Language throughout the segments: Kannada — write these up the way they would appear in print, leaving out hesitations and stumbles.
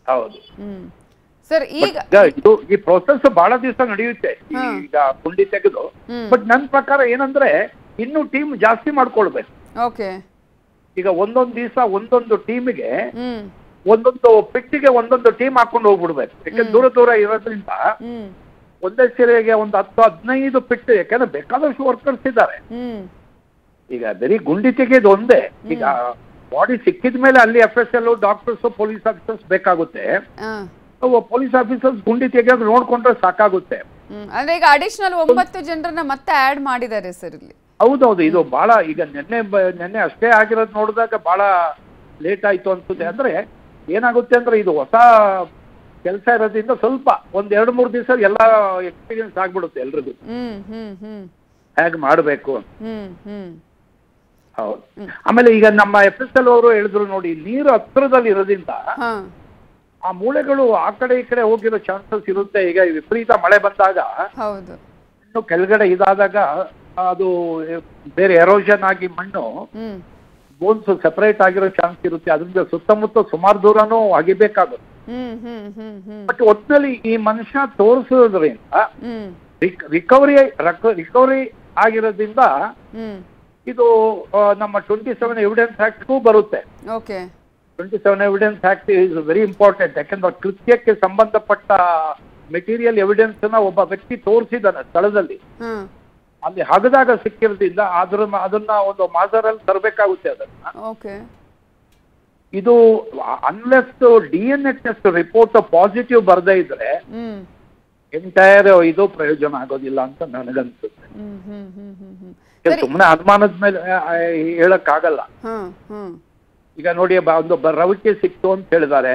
ಹೌದು. ಸರ್ ಈಗ ಇದು ಈ ಪ್ರೋಸೆಸ್ ಬಹಳ ದಿವಸ ನಡೆಯುತ್ತೆ ಈಗ ಗುಂಡಿ ತೆಗೆದು. ಬಟ್ ನನ್ನ ಪ್ರಕಾರ ಏನಂದ್ರೆ ಇನ್ನು ಟೀಮ್ ಜಾಸ್ತಿ ಮಾಡ್ಕೊಳ್ಬೇಕು. ಓಕೆ. ಈಗ ಒಂದೊಂದು ದಿವಸ ಒಂದೊಂದು ಟೀಮಿಗೆ ಒಂದೊಂದು ಪಿಟ್ಟಿಗೆ ಒಂದೊಂದು ಟೀಮ್ ಹಾಕೊಂಡು ಹೋಗ್ಬಿಡ್ಬೇಕು. ಯಾಕಂದ್ರೆ ದೂರ ದೂರ ಇರೋದ್ರಿಂದ ಒಂದೇ ಸೀರೆಗೆ ಒಂದು 10-15 ಪಿಟ್ಟು, ಯಾಕಂದ್ರೆ ಬೇಕಾದಷ್ಟು ವರ್ಕರ್ಸ್ ಇದ್ದಾರೆ. ಈಗ ಬರೀ ಗುಂಡಿ ತೆಗೆಯೋದು ಒಂದೇ. ಈಗ ಬಾಡಿ ಸಿಕ್ಕಿದ ಮೇಲೆ ಅಲ್ಲಿ FSL, ಡಾಕ್ಟರ್ಸ್, ಪೊಲೀಸ್ ಆಫೀಸರ್ಸ್ ಬೇಕಾಗುತ್ತೆ. ಪೊಲೀಸ್ ಆಫೀಸರ್ಸ್ ಗುಂಡಿ ತೆಗೆಯೋದು ನೋಡ್ಕೊಂಡ್ರೆ ಸಾಕಾಗುತ್ತೆ. ಅಂದ್ರೆ ಈಗ ಅಡಿಷನಲ್ 9 ಜನರನ್ನ ಮತ್ತೆ ಆಡ್ ಮಾಡಿದ್ದಾರೆ ಸರ್ ಇಲ್ಲಿ. ಹೌದೌದು, ಇದು ಬಹಳ ಈಗ ನೆನ್ನೆ ಅಷ್ಟೇ ಆಗಿರೋದು ನೋಡಿದಾಗ ಬಹಳ ಲೇಟ್ ಆಯ್ತು ಅನ್ಸುತ್ತೆ. ಅಂದ್ರೆ ಏನಾಗುತ್ತೆ ಅಂದ್ರೆ ಇದು ಹೊಸ ಕೆಲಸ ಇರೋದ್ರಿಂದ ಸ್ವಲ್ಪ 1-2-3 ದಿವಸ ಎಲ್ಲ ಎಕ್ಸ್ಪೀರಿಯನ್ಸ್ ಆಗ್ಬಿಡುತ್ತೆ ಎಲ್ರಿಗೂ ಹೇಗೆ ಮಾಡಬೇಕು. ಹೌದು. ಆಮೇಲೆ ಈಗ ನಮ್ಮ FSL ಅವರು ಹೇಳಿದ್ರು ನೋಡಿ, ನೀರು ಹತ್ರದಲ್ಲಿ ಇರೋದ್ರಿಂದ ಆ ಮೂಳೆಗಳು ಆ ಕಡೆ ಈ ಕಡೆ ಹೋಗಿರೋ ಚಾನ್ಸಸ್ ಇರುತ್ತೆ. ಈಗ ವಿಪರೀತ ಮಳೆ ಬಂದಾಗ ಇನ್ನು ಕೆಳಗಡೆ ಇದಾದಾಗ ಅದು ಬೇರೆ ಎರೋಷನ್ ಆಗಿ ಮಣ್ಣು ಬೋನ್ಸ್ ಸೆಪರೇಟ್ ಆಗಿರೋ ಚಾನ್ಸ್ ಇರುತ್ತೆ. ಅದರಿಂದ ಸುತ್ತಮುತ್ತ ಸುಮಾರು ದೂರನೂ ಅಗಿಬೇಕಾಗುತ್ತೆ. ಬಟ್ ಒಟ್ಟಿನಲ್ಲಿ ಈ ಮನುಷ್ಯ ತೋರಿಸೋದ್ರಿಂದ ರಿಕವರಿ ಆಗಿರೋದ್ರಿಂದ ಇದು ನಮ್ಮ 27 ಎವಿಡೆನ್ಸ್ ಆಕ್ಟ್ಗೂ ಬರುತ್ತೆ. 27 evidence act is very important. ಯಾಕಂದ್ರೆ ಕೃತ್ಯಕ್ಕೆ ಸಂಬಂಧಪಟ್ಟ ಮೆಟೀರಿಯಲ್ ಎವಿಡೆನ್ಸ್ ನ ಒಬ್ಬ ವ್ಯಕ್ತಿ ತೋರಿಸಿದಾನೆ ಸ್ಥಳದಲ್ಲಿ, ಅಲ್ಲಿ ಹಗದಾಗ ಸಿಕ್ಕಿರೋದ್ರಿಂದ ಅದನ್ನ ಒಂದು ಮಾದರಲ್ಲಿ ತರಬೇಕಾಗುತ್ತೆ. ಅದನ್ನ ಇದು unless DNA test report positive ಬರದೇ ಇದ್ರೆ ಎಂಟೈರ್ ಇದು ಪ್ರಯೋಜನ ಆಗೋದಿಲ್ಲ ಅಂತ ನನಗನ್ಸುತ್ತೆ. ಸುಮ್ಮನೆ ಅನುಮಾನದ ಮೇಲೆ ಹೇಳಕ್ ಆಗಲ್ಲ. ಈಗ ನೋಡಿ, ಒಂದು ರವಿಕೆ ಸಿಕ್ತು ಅಂತ ಹೇಳಿದ್ದಾರೆ.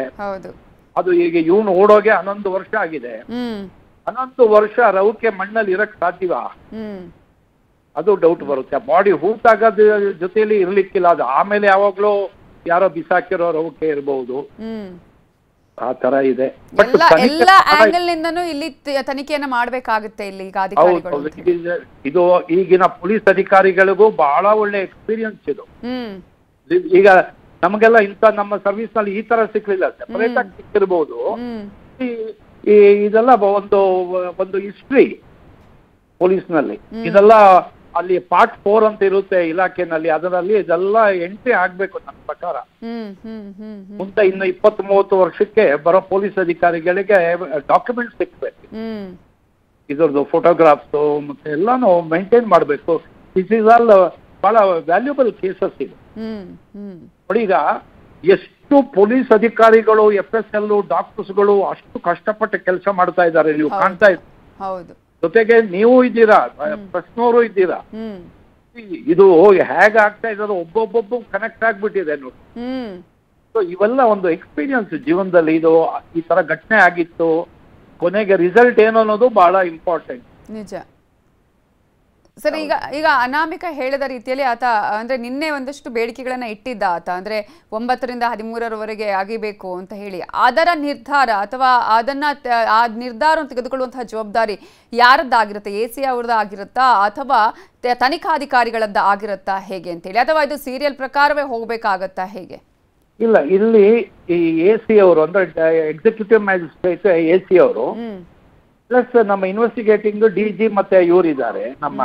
ಅದು ಈಗ ಇವನು ಓಡೋಗೆ 11 ವರ್ಷ ಆಗಿದೆ. 11 ವರ್ಷ ರವಿಕೆ ಮಣ್ಣಲ್ಲಿ ಇರಕ್ ಸಾಧ್ಯವಾ? ಅದು ಡೌಟ್ ಬರುತ್ತೆ. ಬಾಡಿ ಹೂತಾಗದ ಜೊತೆಲಿ ಇರ್ಲಿಕ್ಕಿಲ್ಲ. ಅದು ಆಮೇಲೆ ಯಾವಾಗ್ಲೂ ಯಾರೋ ಬಿಸಾಕಿರೋ ರವಿಕೆ ಇರಬಹುದು. ಆ ತರ ಇದೆ. ಎಲ್ಲ ಆಂಗಲ್ ನಿಂದನೂ ಇಲ್ಲಿ ತನಿಖೆಯನ್ನ ಮಾಡ್ಬೇಕಾಗುತ್ತೆ. ಇಲ್ಲಿ ಈಗ ಅಧಿಕಾರಿಗಳು ಇದು ಈಗಿನ ಪೊಲೀಸ್ ಅಧಿಕಾರಿಗಳಿಗೂ ಬಹಳ ಒಳ್ಳೆ ಎಕ್ಸ್ಪೀರಿಯನ್ಸ್ ಇದು. ಈಗ ನಮಗೆಲ್ಲ ಇಂತ ನಮ್ಮ ಸರ್ವಿಸ್ ನಲ್ಲಿ ಈ ತರ ಸಿಕ್ಲಿಲ್ಲ. ಸೆಪರೇಟ್ ಆಗಿ ಸಿಕ್ಕಿರ್ಬೋದು. ಇದೆಲ್ಲ ಒಂದು ಹಿಸ್ಟ್ರಿ ಪೊಲೀಸ್ ನಲ್ಲಿ. ಇದೆಲ್ಲ ಅಲ್ಲಿ ಪಾರ್ಟ್ 4 ಅಂತ ಇರುತ್ತೆ ಇಲಾಖೆನಲ್ಲಿ. ಅದರಲ್ಲಿ ಇದೆಲ್ಲ ಎಂಟ್ರಿ ಆಗ್ಬೇಕು ನನ್ನ ಪ್ರಕಾರ. ಮುಂದೆ ಇನ್ನು 20-30 ವರ್ಷಕ್ಕೆ ಬರೋ ಪೊಲೀಸ್ ಅಧಿಕಾರಿಗಳಿಗೆ ಡಾಕ್ಯುಮೆಂಟ್ ಸಿಕ್ಬೇಕು. ಇದ್ರದ್ದು ಫೋಟೋಗ್ರಾಫ್ಸ್ ಮತ್ತೆ ಎಲ್ಲಾನು ಮೇಂಟೈನ್ ಮಾಡ್ಬೇಕು. ದಿಸ್ ಇಸ್ ಆಲ್ ಬಹಳ ವ್ಯಾಲ್ಯೂಬಲ್ ಕೇಸಸ್ ಇದು. ನೋಡಿ, ಈಗ ಎಷ್ಟು ಪೊಲೀಸ್ ಅಧಿಕಾರಿಗಳು, FSL, ಡಾಕ್ಟರ್ಸ್ಗಳು ಅಷ್ಟು ಕಷ್ಟಪಟ್ಟು ಕೆಲಸ ಮಾಡ್ತಾ ಇದ್ದಾರೆ. ನೀವು ಕಾಣ್ತಾ ಇದ್ದೀರಾ. ಜೊತೆಗೆ ನೀವು ಇದ್ದೀರಾ, ಪ್ರಶ್ನವರು ಇದ್ದೀರಾ. ಇದು ಹೇಗೆ ಆಗ್ತಾ ಇದಾರೋ ಒಬ್ಬೊಬ್ಬೊಬ್ಬ ಕನೆಕ್ಟ್ ಆಗ್ಬಿಟ್ಟಿದೆ ನೋಡಿ. ಸೊ ಇವೆಲ್ಲ ಒಂದು ಎಕ್ಸ್ಪೀರಿಯನ್ಸ್ ಜೀವನದಲ್ಲಿ. ಇದು ಈ ತರ ಘಟನೆ ಆಗಿತ್ತು, ಕೊನೆಗೆ ರಿಸಲ್ಟ್ ಏನು ಅನ್ನೋದು ಬಹಳ ಇಂಪಾರ್ಟೆಂಟ್. ನಿಜ ಸರ್. ಈಗ ಅನಾಮಿಕ ಹೇಳಿದ ರೀತಿಯಲ್ಲಿ ಆತ ಅಂದ್ರೆ ನಿನ್ನೆ ಒಂದಷ್ಟು ಬೇಡಿಕೆಗಳನ್ನ ಇಟ್ಟಿದ್ದ ಆತ, ಅಂದ್ರೆ 9ರಿಂದ 13ರವರೆಗೆ ಆಗಿಬೇಕು ಅಂತ ಹೇಳಿ. ಅದರ ನಿರ್ಧಾರ ಅಥವಾ ಆ ನಿರ್ಧಾರವನ್ನು ತೆಗೆದುಕೊಳ್ಳುವಂತಹ ಜವಾಬ್ದಾರಿ ಯಾರದ್ದಾಗಿರುತ್ತೆ? AC ಅವ್ರದ್ದಾಗಿರುತ್ತಾ ಅಥವಾ ತನಿಖಾಧಿಕಾರಿಗಳದ್ದು ಆಗಿರುತ್ತಾ ಹೇಗೆ ಅಂತ ಹೇಳಿ? ಅಥವಾ ಇದು ಸೀರಿಯಲ್ ಪ್ರಕಾರವೇ ಹೋಗ್ಬೇಕಾಗತ್ತಾ ಹೇಗೆ? ಇಲ್ಲ, ಇಲ್ಲಿ ಈ AC ಅವರು ಅಂದ್ರೆ ಎಕ್ಸಿಕ್ಯೂಟಿವ್ ಮ್ಯಾಜಿಸ್ಟ್ರೇಟ್ AC ಅವರು ಪ್ಲಸ್ ನಮ್ಮ ಇನ್ವೆಸ್ಟಿಗೇಟಿಂಗ್ DG ಮತ್ತೆ ಇವರಿದ್ದಾರೆ, ನಮ್ಮ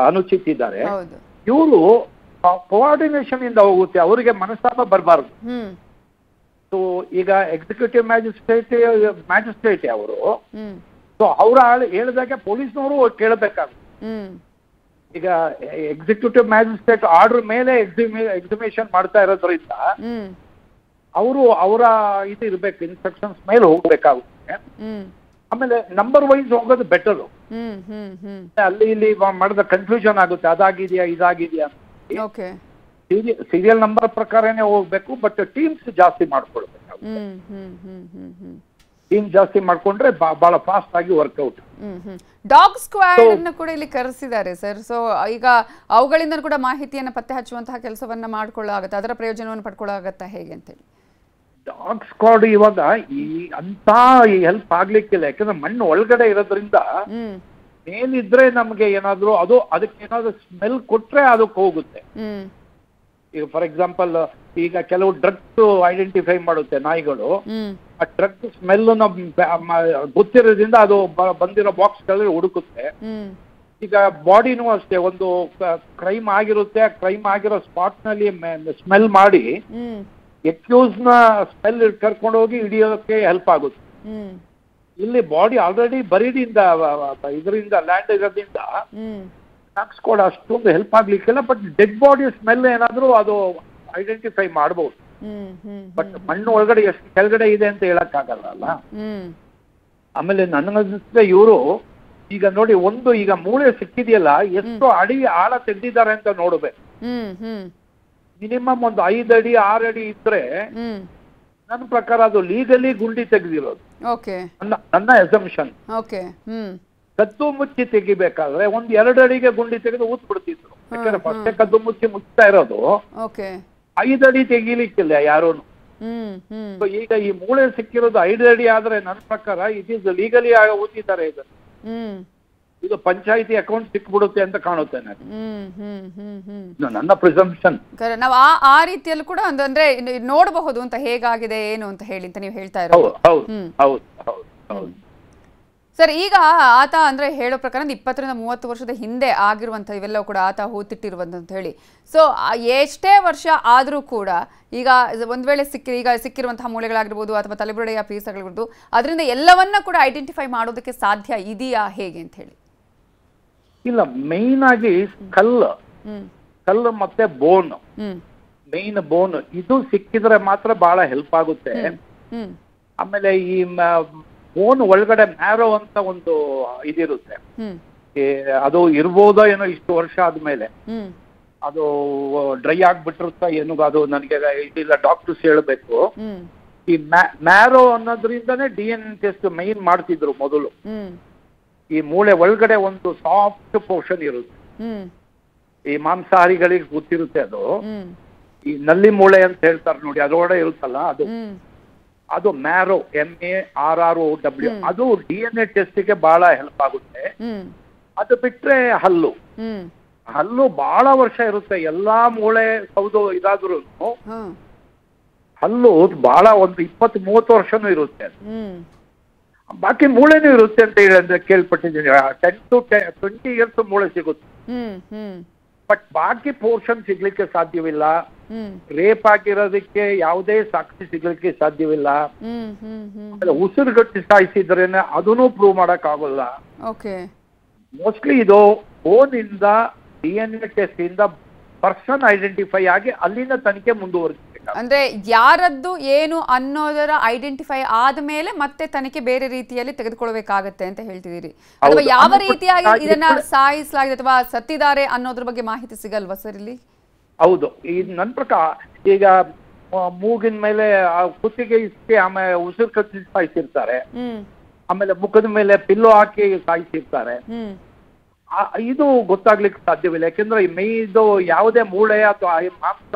ಅನುಚಿತ್ ಇದ್ದಾರೆ. ಇವರು ಕೋಆರ್ಡಿನೇಷನ್ ಇಂದ ಹೋಗುತ್ತೆ. ಅವರಿಗೆ ಮನಸ್ತಾಪ ಬರಬಾರ್ದು. ಸೊ ಈಗ ಎಕ್ಸಿಕ್ಯೂಟಿವ್ ಮ್ಯಾಜಿಸ್ಟ್ರೇಟ್ ಅವರು, ಸೊ ಅವ್ರ ಹೇಳಿದಾಗ ಪೊಲೀಸ್ನವರು ಕೇಳಬೇಕಾಗುತ್ತೆ. ಈಗ ಎಕ್ಸಿಕ್ಯೂಟಿವ್ ಮ್ಯಾಜಿಸ್ಟ್ರೇಟ್ ಆರ್ಡರ್ ಮೇಲೆ ಎಕ್ಸಿಮಿಷನ್ ಮಾಡ್ತಾ ಇರೋದ್ರಿಂದ ಅವರು ಅವರ ಇದು ಇರ್ಬೇಕು, ಇನ್ಸ್ಟ್ರಕ್ಷನ್ಸ್ ಮೇಲೆ ಹೋಗ್ಬೇಕಾಗುತ್ತೆ. ಆಮೇಲೆ ನಂಬರ್ ವೈಸ್ ಹೋಗೋದು ಬೆಟರ್. ಅಲ್ಲಿ ಇಲ್ಲಿ ಮಾಡಿದ ಕನ್ಫ್ಯೂಷನ್ ಆಗುತ್ತೆ, ಅದಾಗಿದೆಯಾ ಇದಾಗಿದೆಯಾ ಅಂತ. ಸೀರಿಯಲ್ ನಂಬರ್ ಪ್ರಕಾರನೇ ಹೋಗ್ಬೇಕು. ಬಟ್ ಟೀಮ್ಸ್ ಜಾಸ್ತಿ ಮಾಡ್ಕೊಳ್ಬೇಕು. ಟೀಮ್ ಜಾಸ್ತಿ ಮಾಡ್ಕೊಂಡ್ರೆ ಬಹಳ ಫಾಸ್ಟ್ ಆಗಿ ವರ್ಕ್ಔಟ್. ಡಾಗ್ ಸ್ಕ್ವಾಡ್ ಅನ್ನು ಕೂಡ ಇಲ್ಲಿ ಕರೆಸಿದ್ದಾರೆ ಸರ್. ಸೊ ಈಗ ಅವುಗಳಿಂದ ಕೂಡ ಮಾಹಿತಿಯನ್ನು ಪತ್ತೆ ಹಚ್ಚುವಂತಹ ಕೆಲಸವನ್ನ ಮಾಡ್ಕೊಳ್ಳಾಗತ್ತೆ, ಅದರ ಪ್ರಯೋಜನವನ್ನು ಪಡ್ಕೊಳ್ಳಾಗತ್ತಾ ಹೇಗೆ ಅಂತೇಳಿ? ಡಾಗ್ ಸ್ಕ್ವಾಡ್ ಇವಾಗ ಅಂತ ಹೆಲ್ಪ್ ಆಗ್ಲಿಕ್ಕಿಲ್ಲ. ಯಾಕಂದ್ರೆ ಮಣ್ಣು ಒಳಗಡೆ ಇರೋದ್ರಿಂದ ಮೇಲಿದ್ರೆ ನಮ್ಗೆ ಏನಾದ್ರು ಅದಕ್ಕೆ ಏನಾದ್ರು ಸ್ಮೆಲ್ ಕೊಟ್ರೆ ಅದಕ್ಕೆ ಹೋಗುತ್ತೆ. ಈಗ ಫಾರ್ ಎಕ್ಸಾಂಪಲ್ ಈಗ ಕೆಲವು ಡ್ರಗ್ಸ್ ಐಡೆಂಟಿಫೈ ಮಾಡುತ್ತೆ ನಾಯಿಗಳು. ಹ್ಮ್ ಆ ಡ್ರಗ್ ಸ್ಮೆಲ್ ಗೊತ್ತಿರೋದ್ರಿಂದ ಅದು ಬಂದಿರೋ ಬಾಕ್ಸ್ಗಳಲ್ಲಿ ಹುಡುಕುತ್ತೆ. ಹ್ಮ್ ಈಗ ಬಾಡಿನೂ ಅಷ್ಟೇ, ಒಂದು ಕ್ರೈಮ್ ಆಗಿರುತ್ತೆ, ಕ್ರೈಮ್ ಆಗಿರೋ ಸ್ಪಾಟ್ ನಲ್ಲಿ ಸ್ಮೆಲ್ ಮಾಡಿ ಹ್ಮ್ ಎಕ್ಯೂಸ್ ನ ಸ್ಮೆಲ್ ಕರ್ಕೊಂಡು ಹೋಗಿ ಹಿಡಿಯೋಕೆ ಹೆಲ್ಪ್ ಆಗುತ್ತೆ. ಹ್ಮ್ ಇಲ್ಲಿ ಬಾಡಿ ಆಲ್ರೆಡಿ ಬರೀಡಿಂದ ಇದರಿಂದ ಲ್ಯಾಂಡ್ ಇರೋದ್ರಿಂದ ಹ್ಮ್ ಹಾಕ್ಸ್ಕೊಡ ಅಷ್ಟೊಂದು ಹೆಲ್ಪ್ ಆಗ್ಲಿಕ್ಕಿಲ್ಲ. ಬಟ್ ಡೆಡ್ ಬಾಡಿ ಸ್ಮೆಲ್ ಏನಾದ್ರೂ ಅದು ಐಡೆಂಟಿಫೈ ಮಾಡಬಹುದು. ಹ್ಮ್ ಹ್ಮ್ ಬಟ್ ಮಣ್ಣು ಒಳಗಡೆ ಎಷ್ಟು ಕೆಳಗಡೆ ಇದೆ ಅಂತ ಹೇಳಕ್ ಆಗಲ್ಲ. ಹ್ಮ್ ಆಮೇಲೆ ನನಗನ್ಸುತ್ತೆ ಇವರು ಈಗ ನೋಡಿ, ಒಂದು ಈಗ ಮೂಳೆ ಸಿಕ್ಕಿದೆಯಲ್ಲ, ಎಷ್ಟು ಅಡಿ ಆಳ ತೆಗ್ದಿದ್ದಾರೆ ಅಂತ ನೋಡ್ಬೇಕು. ಹ್ಮ್ ಹ್ಮ್ ಮಿನಿಮಮ್ ಒಂದು 5 ಅಡಿ 6 ಅಡಿ ಇದ್ರೆ ಹ್ಮ್ ನನ್ನ ಪ್ರಕಾರ ಅದು ಲೀಗಲಿ ಗುಂಡಿ ತೆಗೆದಿರೋದು, ಓಕೆ ನನ್ನ ಎಸಂಪ್ಷನ್. ಓಕೆ ಹ್ಮ್ ಕದ್ದು ಮುಚ್ಚಿ ತೆಗಿಬೇಕಾದ್ರೆ ಒಂದ್ 2 ಅಡಿಗೆ ಗುಂಡಿ ತೆಗೆದು ಊತ್ ಬಿಡ್ತಿದ್ರು. ಯಾಕಂದ್ರೆ ಫಸ್ಟೇ ಕದ್ದು ಮುಚ್ಚಿ ಮುಚ್ತಾ ಇರೋದು, ಓಕೆ 5 ಅಡಿ ತೆಗಿಲಿಕ್ಕಿಲ್ಲ ಯಾರೂನು. ಹ್ಮ್ ಹ್ಮ್ ಈಗ ಈ ಮೂಳೆ ಸಿಕ್ಕಿರೋದು 5 ಅಡಿ ಆದ್ರೆ ನನ್ನ ಪ್ರಕಾರ ಇಟ್ ಈಸ್ ಲೀಗಲಿ ಊತಿದ್ದಾರೆ. ಇದು ಹ್ಮ್ ಇದು ಪಂಚಾಯಿತಿ ಅಕೌಂಟ್ ಸಿಕ್ಬಿಡುತ್ತೆ ಅಂತ ಕಾಣುತ್ತೆ ನನಗೆ. ಹ್ಮ್ ಹ್ಮ್ ಹ್ಮ್ ಹ್ಮ್ ಇದು ನನ್ನ ಪ್ರಿಸಂಪ್ಷನ್. ನಾವು ಆ ರೀತಿಯಲ್ಲೂ ಕೂಡ ಅಂದ್ರೆ ನೋಡಬಹುದು ಅಂತ, ಹೇಗಾಗಿದೆ ಏನು ಅಂತ ಹೇಳಿ ಅಂತ ನೀವು ಹೇಳ್ತಾ ಇರೋದು. ಹೌದು. ಸರ್, ಈಗ ಆತ ಅಂದ್ರೆ ಹೇಳೋ ಪ್ರಕಾರ 20 ರಿಂದ 30 ವರ್ಷದ ಹಿಂದೆ ಆಗಿರುವಂತ ಇವೆಲ್ಲವೂ ಕೂಡ ಆತ ಹೂತಿಟ್ಟಿರುವಂತ ಹೇಳಿ. ಸೊ ಎಷ್ಟೇ ವರ್ಷ ಆದ್ರೂ ಕೂಡ ಈಗ ಒಂದ್ ವೇಳೆ ಸಿಕ್ಕಿರುವಂತಹ ಮೂಳೆಗಳಾಗಿರ್ಬೋದು ಅಥವಾ ತಲೆಬುರುಡೆಯ ಪೀಸ್ಗಳಿರ್ಬೋದು, ಅದರಿಂದ ಎಲ್ಲವನ್ನ ಕೂಡ ಐಡೆಂಟಿಫೈ ಮಾಡೋದಕ್ಕೆ ಸಾಧ್ಯ ಇದೆಯಾ ಹೇಗೆ ಅಂತ ಹೇಳಿ? ಇಲ್ಲ, ಮೇನ್ ಆಗಿ ಕಲ್ಲು ಮತ್ತೆ ಬೋನ್, ಮೇನ್ ಬೋನ್ ಇದು ಸಿಕ್ಕಿದ್ರೆ ಮಾತ್ರ ಬಹಳ ಹೆಲ್ಪ್ ಆಗುತ್ತೆ. ಆಮೇಲೆ ಈ ಬೋನ್ ಒಳಗಡೆ ಮ್ಯಾರೋ ಅಂತ ಒಂದು ಇದಿರುತ್ತೆ, ಅದು ಇರ್ಬೋದೋ ಏನೋ ಇಷ್ಟು ವರ್ಷ ಆದ್ಮೇಲೆ ಅದು ಡ್ರೈ ಆಗ್ಬಿಟ್ಟಿರುತ್ತಾ ಏನೋ, ಅದು ನನಗೆ ಇದಿಲ್ಲ, ಡಾಕ್ಟರ್ಸ್ ಹೇಳ್ಬೇಕು. ಈ ಮ್ಯಾರೋ ಅನ್ನೋದ್ರಿಂದಾನೇ DNA ಟೆಸ್ಟ್ ಮೈನ್ ಮಾಡ್ತಿದ್ರು ಮೊದಲು. ಈ ಮೂಳೆ ಒಳಗಡೆ ಒಂದು ಸಾಫ್ಟ್ ಪೋರ್ಷನ್ ಇರುತ್ತೆ, ಈ ಮಾಂಸಾಹಾರಿಗಳಿಗೆ ಗೊತ್ತಿರುತ್ತೆ ಅದು. ಈ ನಲ್ಲಿ ಮೂಳೆ ಅಂತ ಹೇಳ್ತಾರೆ ನೋಡಿ, ಅದರೊಳಗಡೆ ಇರುತ್ತಲ್ಲ ಅದು ಮ್ಯಾರೋ, MARROW. ಅದು DNA ಟೆಸ್ಟ್ಗೆ ಬಹಳ ಹೆಲ್ಪ್ ಆಗುತ್ತೆ. ಅದು ಬಿಟ್ರೆ ಹಲ್ಲು ಬಹಳ ವರ್ಷ ಇರುತ್ತೆ. ಎಲ್ಲಾ ಮೂಳೆ ಸೌದು ಇದಾದ್ರೂ ಹಲ್ಲು ಬಹಳ ಒಂದು 20-30 ವರ್ಷನೂ ಇರುತ್ತೆ. ಬಾಕಿ ಮೂಳೆನೂ ಇರುತ್ತೆ ಅಂತ ಹೇಳಿ ಕೇಳ್ಪಟ್ಟಿದ್ದೀನಿ. 10 to 20 ಇಯರ್ಸ್ ಮೂಳೆ ಸಿಗುತ್ತೆ. ಬಟ್ ಬಾಕಿ ಪೋರ್ಷನ್ ಸಿಗ್ಲಿಕ್ಕೆ ಸಾಧ್ಯವಿಲ್ಲ. ರೇಪ್ ಆಗಿರೋದಕ್ಕೆ ಯಾವುದೇ ಸಾಕ್ಷಿ ಸಿಗ್ಲಿಕ್ಕೆ ಸಾಧ್ಯವಿಲ್ಲ. ಉಸಿರುಗಟ್ಟಿ ಸಾಯಿಸಿದ್ರೇನೆ ಅದನ್ನು ಪ್ರೂವ್ ಮಾಡಕ್ ಆಗೋಲ್ಲ. ಮೋಸ್ಟ್ಲಿ ಇದು ಬೋನ್ ಇಂದ DNA ಟೆಸ್ಟ್ ಇಂದ ಪರ್ಸನ್ ಐಡೆಂಟಿಫೈ ಆಗಿ ಅಲ್ಲಿಂದ ತನಿಖೆ ಮುಂದುವರಿಸಬೇಕು. ಅಂದ್ರೆ ಯಾರದ್ದು ಏನು ಅನ್ನೋದರ ಐಡೆಂಟಿಫೈ ಆದ್ಮೇಲೆ ಮತ್ತೆ ತನಿಖೆ ಬೇರೆ ರೀತಿಯಲ್ಲಿ ತೆಗೆದುಕೊಳ್ಬೇಕಾಗತ್ತೆ ಅಂತ ಹೇಳ್ತಿದ್ದೀರಿ, ಅಥವಾ ಯಾವ ರೀತಿಯಾಗಿ ಇದನ್ನ ಸಾಯಿಸಲಾಗಿದೆ ಅಥವಾ ಸತ್ತಿದ್ದಾರೆ ಅನ್ನೋದ್ರ ಬಗ್ಗೆ ಮಾಹಿತಿ ಸಿಗಲ್ವಾ ಸರ್ ಇಲ್ಲಿ? ಹೌದು, ಈ ನನ್ನ ಪ್ರಕಾರ ಈಗ ಮೂಗಿನ ಮೇಲೆ ಕುತ್ತಿಗೆ ಇಸ್ಕೆ, ಆಮೇಲೆ ಉಸಿರು ಕಚ್ಚಿ ಸಾಯಿಸಿರ್ತಾರೆ, ಆಮೇಲೆ ಮುಖದ ಮೇಲೆ ಪಿಲ್ಲೋ ಹಾಕಿ ಸಾಯಿಸಿರ್ತಾರೆ. ಇದು ಗೊತ್ತಾಗ್ಲಿಕ್ಕೆ ಸಾಧ್ಯವಿಲ್ಲ. ಯಾಕೆಂದ್ರೆ ಇದು ಯಾವುದೇ ಮೂಳೆ ಅಥವಾ ಮಾಂಸ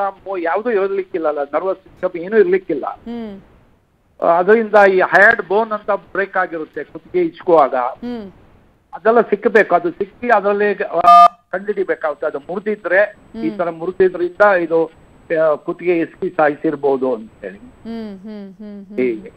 ಯಾವುದು ಇರ್ಲಿಕ್ಕಿಲ್ಲ, ನರ್ವಸ್ ಸಿಸ್ಟಮ್ ಏನೂ ಇರ್ಲಿಕ್ಕಿಲ್ಲ. ಅದರಿಂದ ಈ ಹೈರ್ಡ್ ಬೋನ್ ಅಂತ ಬ್ರೇಕ್ ಆಗಿರುತ್ತೆ ಕುತ್ತಿಗೆ ಇಚ್ಕುವಾಗ, ಅದೆಲ್ಲ ಸಿಕ್ಕಬೇಕು. ಅದು ಸಿಕ್ಕಿ ಅದರಲ್ಲಿ ಕಂಡುಹಿಡಿಬೇಕಾಗುತ್ತೆ. ಅದು ಮುರಿದಿದ್ರೆ, ಈ ತರ ಮುರಿದಿದ್ರಿಂದ ಇದು ಕುತ್ತಿಗೆ ಇಸ್ಕಿ ಸಾಯಿಸಿರ್ಬೋದು ಅಂತ ಹೇಳಿ.